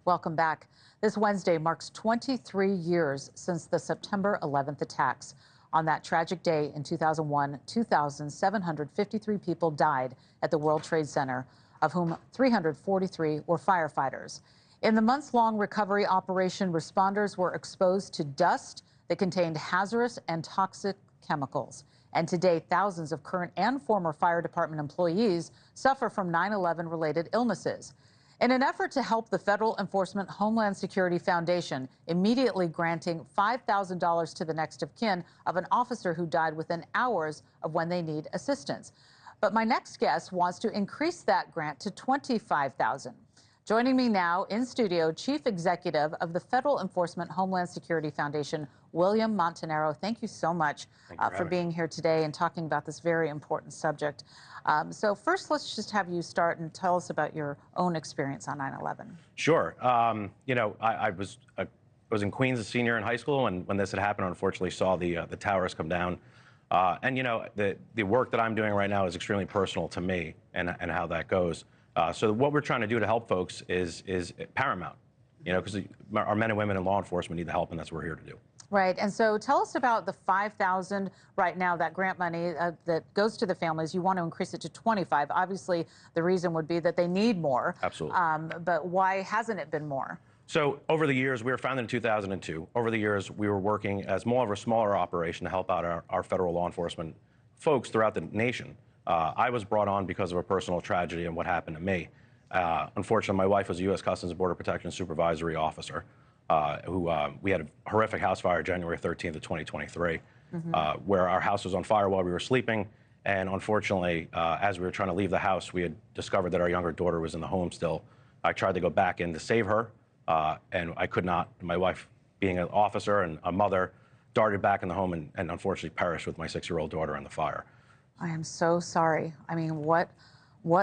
Welcome back. This Wednesday marks 23 years since the September 11th attacks. On that tragic day in 2001, 2,753 people died at the World Trade Center, of whom 343 were firefighters. In the months-long recovery operation, responders were exposed to dust that contained hazardous and toxic chemicals. And today, thousands of current and former fire department employees suffer from 9/11 related illnesses. In an effort to help, the Federal Enforcement Homeland Security Foundation immediately granting $5,000 to the next of kin of an officer who died within hours of when they need assistance. But my next guest wants to increase that grant to $25,000. Joining me now in studio, Chief Executive of the Federal Enforcement Homeland Security Foundation, William Montanaro. Thank you so much for being here today and talking about this very important subject. So first, let's just have you start and tell us about your own experience on 9/11. Sure. I was in Queens, a senior in high school, and when this had happened, unfortunately, saw the towers come down. The work that I'm doing right now is extremely personal to me and how that goes. So what we're trying to do to help folks is paramount, because our men and women in law enforcement need the help, and that's what we're here to do. Right. And so tell us about the $5,000 right now, that grant money that goes to the families. You want to increase it to 25. Obviously, the reason would be that they need more. Absolutely. But why hasn't it been more? So over the years, we were founded in 2002. Over the years, we were working as more of a smaller operation to help out our federal law enforcement folks throughout the nation. I was brought on because of a personal tragedy and what happened to me. Unfortunately, my wife was a U.S. Customs and Border Protection Supervisory Officer, we had a horrific house fire January 13th of 2023, where our house was on fire while we were sleeping. And unfortunately, as we were trying to leave the house, we had discovered that our younger daughter was in the home still. I tried to go back in to save her, and I could not. My wife, being an officer and a mother, darted back in the home and unfortunately perished with my 6-year-old daughter in the fire. I am so sorry. I mean, what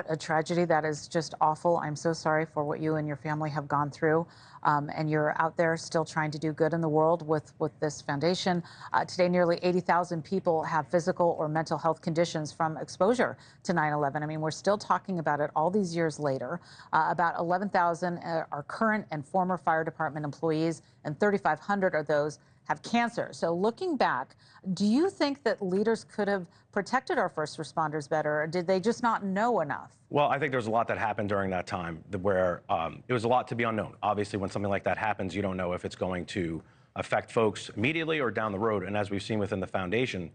a tragedy. That is just awful. I'm so sorry for what you and your family have gone through. And you're out there still trying to do good in the world with this foundation. Today, nearly 80,000 people have physical or mental health conditions from exposure to 9/11. I mean, we're still talking about it all these years later. About 11,000 are current and former fire department employees, and 3,500 of those have cancer. So looking back, do you think that leaders could have protected our first responders better, or did they just not know enough? Well, I think there's a lot that happened during that time where it was a lot to be unknown. Obviously, when something like that happens, you don't know if it's going to affect folks immediately or down the road. And as we've seen within the foundation,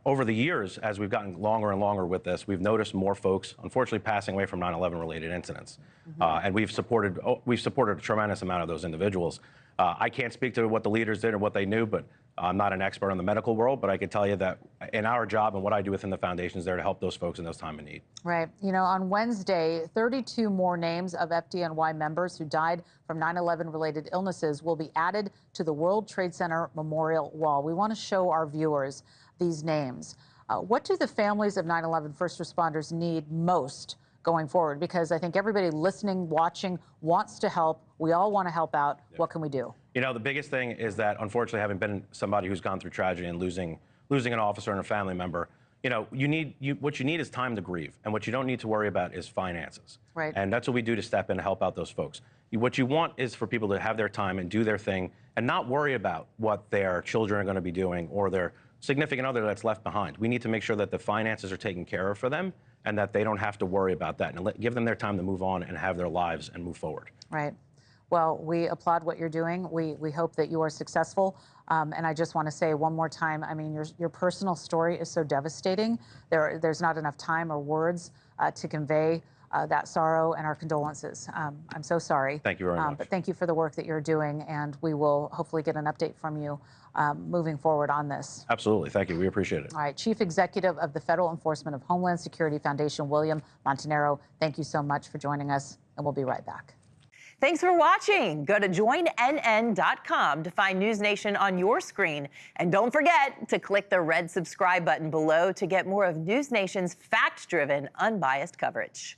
over the years, as we've gotten longer and longer with this, we've noticed more folks, unfortunately, passing away from 9/11 related incidents. And we've supported a tremendous amount of those individuals. I can't speak to what the leaders did or what they knew, but I'm not an expert in the medical world, but I can tell you that in our job and what I do within the foundation is there to help those folks in those time of need. Right. On Wednesday, 32 more names of FDNY members who died from 9/11 related illnesses will be added to the World Trade Center Memorial Wall. We want to show our viewers these names. What do the families of 9/11 first responders need most going forward? Because I think everybody listening, watching, wants to help. We all want to help out. Yep. What can we do? The biggest thing is that, unfortunately, having been somebody who's gone through tragedy and losing an officer and a family member, what you need is time to grieve, and what you don't need to worry about is finances. Right. And that's what we do to step in to help out those folks. What you want is for people to have their time and do their thing and not worry about what their children are going to be doing or their significant other that's left behind. We need to make sure that the finances are taken care of for them and that they don't have to worry about that, and give them their time to move on and have their lives and move forward. Right. Well, we applaud what you're doing. We hope that you are successful. And I just want to say one more time, I mean, your personal story is so devastating. There's not enough time or words to convey that sorrow and our condolences. I'm so sorry. Thank you very much. But thank you for the work that you're doing, and we will hopefully get an update from you moving forward on this. Absolutely. Thank you. We appreciate it. All right. Chief Executive of the Federal Enforcement of Homeland Security Foundation, William Montanaro, thank you so much for joining us, and we'll be right back. Thanks for watching. Go to joinnn.com to find NewsNation on your screen. And don't forget to click the red subscribe button below to get more of NewsNation's fact-driven, unbiased coverage.